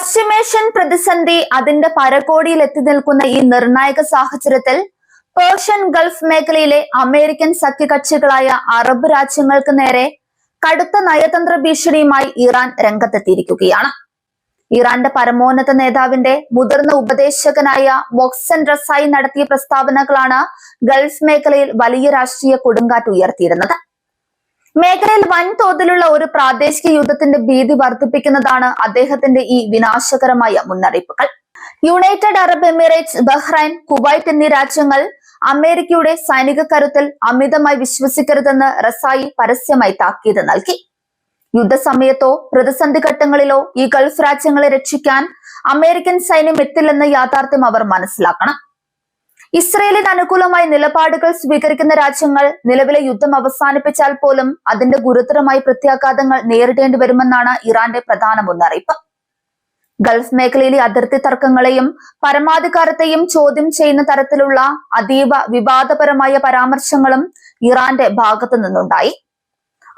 പശ്ചിമേഷ്യൻ പ്രതിസന്ധി അതിന്റെ പരകോടിയിൽ എത്തി നിൽക്കുന്ന ഈ നിർണായക സാഹചര്യത്തിൽ പേർഷ്യൻ ഗൾഫ് മേഖലയിലെ അമേരിക്കൻ സഖ്യകക്ഷികളായ അറബ് രാജ്യങ്ങൾക്ക് നേരെ കടുത്ത നയതന്ത്ര ഭീഷണിയുമായി ഇറാൻ രംഗത്തെത്തിയിരിക്കുകയാണ്. ഇറാന്റെ പരമോന്നത നേതാവിന്റെ മുതിർന്ന ഉപദേശകനായ മൊഹ്സൻ റസായി നടത്തിയ പ്രസ്താവനകളാണ് ഗൾഫ് മേഖലയിൽ വലിയ രാഷ്ട്രീയ കൊടുങ്കാറ്റ് ഉയർത്തിയിരുന്നത്. മേഖലയിൽ വൻതോതിലുള്ള ഒരു പ്രാദേശിക യുദ്ധത്തിന്റെ ഭീതി വർദ്ധിപ്പിക്കുന്നതാണ് അദ്ദേഹത്തിന്റെ ഈ വിനാശകരമായ മുന്നറിയിപ്പുകൾ. United Arab Emirates, Bahrain, Kuwait എന്നീ രാജ്യങ്ങൾ അമേരിക്കയുടെ സൈനിക കരുത്തിൽ അമിതമായി വിശ്വസിക്കരുതെന്ന് റസായി പരസ്യമായി താക്കീത് നൽകി. യുദ്ധസമയത്തോ പ്രതിസന്ധി ഘട്ടങ്ങളിലോ ഈ ഗൾഫ് രാജ്യങ്ങളെ രക്ഷിക്കാൻ അമേരിക്കൻ സൈന്യം എത്തില്ലെന്ന യാഥാർത്ഥ്യം അവർ മനസ്സിലാക്കണം. ഇസ്രയേലിന് അനുകൂലമായി നിലപാടുകൾ സ്വീകരിക്കുന്ന രാജ്യങ്ങൾ നിലവിലെ യുദ്ധം അവസാനിപ്പിച്ചാൽ പോലും അതിന്റെ ഗുരുതരമായ പ്രത്യാഘാതങ്ങൾ നേരിടേണ്ടി വരുമെന്നാണ് ഇറാന്റെ പ്രധാന മുന്നറിയിപ്പ്. ഗൾഫ് മേഖലയിലെ അതിർത്തി തർക്കങ്ങളെയും പരമാധികാരത്തെയും ചോദ്യം ചെയ്യുന്ന തരത്തിലുള്ള അതീവ വിവാദപരമായ പരാമർശങ്ങളും ഇറാന്റെ ഭാഗത്തു നിന്നുണ്ടായി.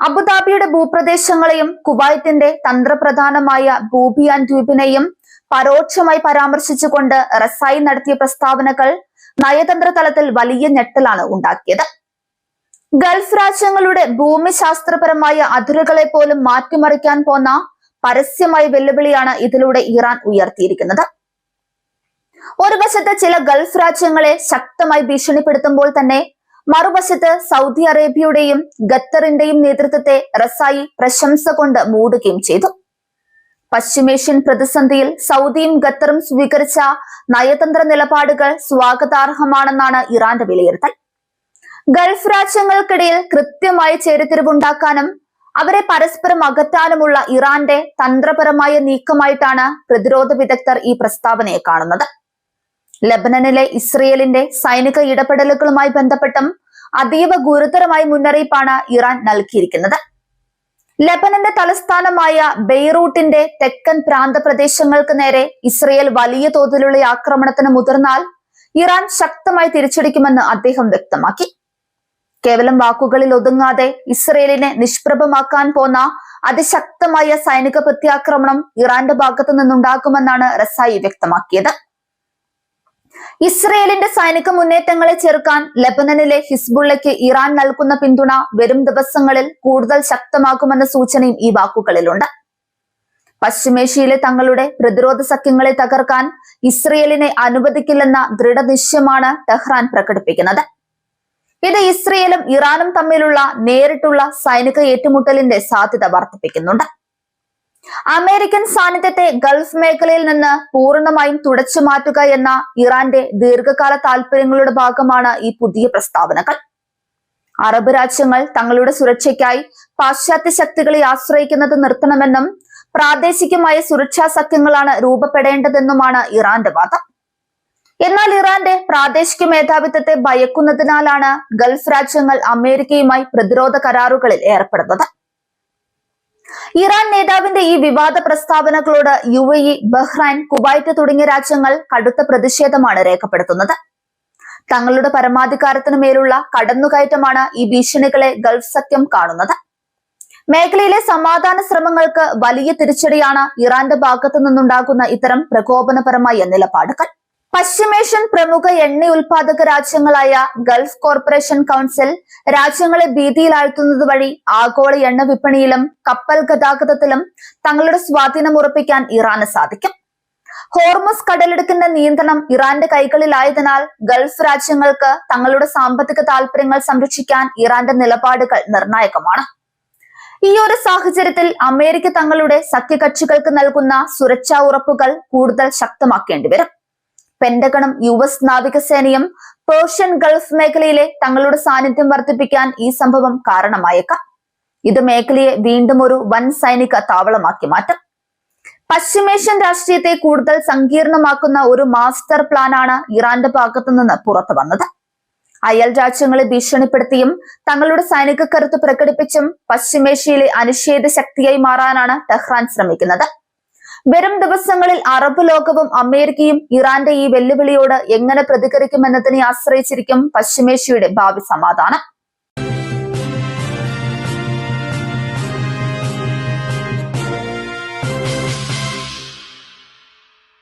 അബുദാബിയുടെ ഭൂപ്രദേശങ്ങളെയും കുവൈറ്റിന്റെ തന്ത്രപ്രധാനമായ ബൂബിയാൻ ദ്വീപിനെയും പരോക്ഷമായി പരാമർശിച്ചുകൊണ്ട് റസായി നടത്തിയ പ്രസ്താവനകൾ നയതന്ത്ര തലത്തിൽ വലിയ ഞെട്ടലാണ് ഉണ്ടാക്കിയത്. ഗൾഫ് രാജ്യങ്ങളുടെ ഭൂമിശാസ്ത്രപരമായ അതിരുകളെ പോലും മാറ്റിമറിക്കാൻ പോന്ന പരസ്യമായ വെല്ലുവിളിയാണ് ഇതിലൂടെ ഇറാൻ ഉയർത്തിയിരിക്കുന്നത്. ഒരു വശത്ത് ചില ഗൾഫ് രാജ്യങ്ങളെ ശക്തമായി ഭീഷണിപ്പെടുത്തുമ്പോൾ തന്നെ മറുവശത്ത് സൗദി അറേബ്യയുടെയും ഖത്തറിന്റെയും നേതൃത്വത്തെ റസായി പ്രശംസ കൊണ്ട് മൂടുകയും ചെയ്തു. പശ്ചിമേഷ്യൻ പ്രതിസന്ധിയിൽ സൗദിയും ഖത്തറും സ്വീകരിച്ച നയതന്ത്ര നിലപാടുകൾ സ്വാഗതാർഹമാണെന്നാണ് ഇറാന്റെ വിലയിരുത്തൽ. ഗൾഫ് രാജ്യങ്ങൾക്കിടയിൽ കൃത്യമായി ചേരിതിരിവുണ്ടാക്കാനും അവരെ പരസ്പരം അകറ്റാനുമുള്ള ഇറാന്റെ തന്ത്രപരമായ നീക്കമായിട്ടാണ് പ്രതിരോധ വിദഗ്ധർ ഈ പ്രസ്താവനയെ കാണുന്നത്. ലെബനനിലെ ഇസ്രയേലിന്റെ സൈനിക ഇടപെടലുകളുമായി ബന്ധപ്പെട്ടും അതീവ ഗുരുതരമായ മുന്നറിയിപ്പാണ് ഇറാൻ നൽകിയിരിക്കുന്നത്. ലെബനന്റെ തലസ്ഥാനമായ ബെയ്റൂട്ടിന്റെ തെക്കൻ പ്രാന്തപ്രദേശങ്ങൾക്ക് നേരെ ഇസ്രയേൽ വലിയ തോതിലുള്ള ആക്രമണത്തിന് മുതിർന്നാൽ ഇറാൻ ശക്തമായി തിരിച്ചടിക്കുമെന്ന് അദ്ദേഹം വ്യക്തമാക്കി. കേവലം വാക്കുകളിൽ ഒതുങ്ങാതെ ഇസ്രയേലിനെ നിഷ്പ്രഭമാക്കാൻ പോന്ന അതിശക്തമായ സൈനിക പ്രത്യാക്രമണം ഇറാന്റെ ഭാഗത്തു നിന്നുണ്ടാകുമെന്നാണ് റസായി വ്യക്തമാക്കിയത്. ഇസ്രയേലിന്റെ സൈനിക മുന്നേറ്റങ്ങളെ ചെറുക്കാൻ ലെബനനിലെ ഹിസ്ബുള്ളയ്ക്ക് ഇറാൻ നൽകുന്ന പിന്തുണ വരും ദിവസങ്ങളിൽ കൂടുതൽ ശക്തമാകുമെന്ന സൂചനയും ഈ വാക്കുകളിലുണ്ട്. പശ്ചിമേഷ്യയിലെ തങ്ങളുടെ പ്രതിരോധ സഖ്യങ്ങളെ തകർക്കാൻ ഇസ്രയേലിനെ അനുവദിക്കില്ലെന്ന ദൃഢനിശ്ചയമാണ് ടെഹ്റാൻ പ്രകടിപ്പിക്കുന്നത്. ഇത് ഇസ്രയേലും ഇറാനും തമ്മിലുള്ള നേരിട്ടുള്ള സൈനിക ഏറ്റുമുട്ടലിന്റെ സാധ്യത വർദ്ധിപ്പിക്കുന്നുണ്ട്. അമേരിക്കൻ സാന്നിധ്യത്തെ ഗൾഫ് മേഖലയിൽ നിന്ന് പൂർണ്ണമായും തുടച്ചു മാറ്റുക എന്ന ഇറാന്റെ ദീർഘകാല താൽപര്യങ്ങളുടെ ഭാഗമാണ് ഈ പുതിയ പ്രസ്താവനകൾ. അറബ് രാജ്യങ്ങൾ തങ്ങളുടെ സുരക്ഷയ്ക്കായി പാശ്ചാത്യ ശക്തികളെ ആശ്രയിക്കുന്നത് നിർത്തണമെന്നും പ്രാദേശികമായ സുരക്ഷാ സഖ്യങ്ങളാണ് രൂപപ്പെടേണ്ടതെന്നുമാണ് ഇറാന്റെ വാദം. എന്നാൽ ഇറാന്റെ പ്രാദേശിക മേധാവിത്വത്തെ ഭയക്കുന്നതിനാലാണ് ഗൾഫ് രാജ്യങ്ങൾ അമേരിക്കയുമായി പ്രതിരോധ കരാറുകളിൽ ഏർപ്പെടുന്നത്. ഇറാൻ നേതാവിന്റെ ഈ വിവാദ പ്രസ്താവനകളോട് UAE, ബഹ്റൈൻ, കുവൈറ്റ് തുടങ്ങിയ രാജ്യങ്ങൾ കടുത്ത പ്രതിഷേധമാണ് രേഖപ്പെടുത്തുന്നത്. തങ്ങളുടെ പരമാധികാരത്തിനു മേലുള്ള കടന്നുകയറ്റമാണ് ഈ ഭീഷണികളെ ഗൾഫ് സഖ്യം കാണുന്നത്. മേഖലയിലെ സമാധാന ശ്രമങ്ങൾക്ക് വലിയ തിരിച്ചടിയാണ് ഇറാന്റെ ഭാഗത്തു നിന്നുണ്ടാകുന്ന ഇത്തരം പ്രകോപനപരമായ നിലപാടുകൾ. പശ്ചിമേഷ്യൻ പ്രമുഖ എണ്ണ ഉൽപാദക രാജ്യങ്ങളായ ഗൾഫ് കോർപ്പറേഷൻ കൗൺസിൽ രാജ്യങ്ങളെ ഭീതിയിലാഴ്ത്തുന്നത് വഴി ആഗോള എണ്ണ വിപണിയിലും കപ്പൽ ഗതാഗതത്തിലും തങ്ങളുടെ സ്വാധീനം ഉറപ്പിക്കാൻ ഇറാന് സാധിക്കും. ഹോർമുസ് കടലിടുക്കിന്റെ നിയന്ത്രണം ഇറാന്റെ കൈകളിലായതിനാൽ ഗൾഫ് രാജ്യങ്ങൾക്ക് തങ്ങളുടെ സാമ്പത്തിക താൽപര്യങ്ങൾ സംരക്ഷിക്കാൻ ഇറാന്റെ നിലപാടുകൾ നിർണായകമാണ്. ഈ ഒരു സാഹചര്യത്തിൽ അമേരിക്ക തങ്ങളുടെ സഖ്യകക്ഷികൾക്ക് നൽകുന്ന സുരക്ഷാ ഉറപ്പുകൾ കൂടുതൽ ശക്തമാക്കേണ്ടി വരും. പെന്റഗണും US നാവികസേനയും പേർഷ്യൻ ഗൾഫ് മേഖലയിലെ തങ്ങളുടെ സാന്നിധ്യം വർദ്ധിപ്പിക്കാൻ ഈ സംഭവം കാരണമായേക്കാം. ഇത് മേഖലയെ വീണ്ടും ഒരു വൻ സൈനിക താവളമാക്കി മാറ്റും. പശ്ചിമേഷ്യൻ രാഷ്ട്രീയത്തെ കൂടുതൽ സങ്കീർണമാക്കുന്ന ഒരു മാസ്റ്റർ പ്ലാനാണ് ഇറാന്റെ ഭാഗത്തു നിന്ന് പുറത്തു വന്നത്. അയൽ രാജ്യങ്ങളെ ഭീഷണിപ്പെടുത്തിയും തങ്ങളുടെ സൈനിക കരുത്ത് പ്രകടിപ്പിച്ചും പശ്ചിമേഷ്യയിലെ അനിഷേധ ശക്തിയായി മാറാനാണ് ടെഹ്റാൻ ശ്രമിക്കുന്നത്. വരും ദിവസങ്ങളിൽ അറബ് ലോകവും അമേരിക്കയും ഇറാന്റെ ഈ വെല്ലുവിളിയോട് എങ്ങനെ പ്രതികരിക്കുമെന്നതിനെ ആശ്രയിച്ചിരിക്കും പശ്ചിമേഷ്യയുടെ ഭാവി സമാധാനം.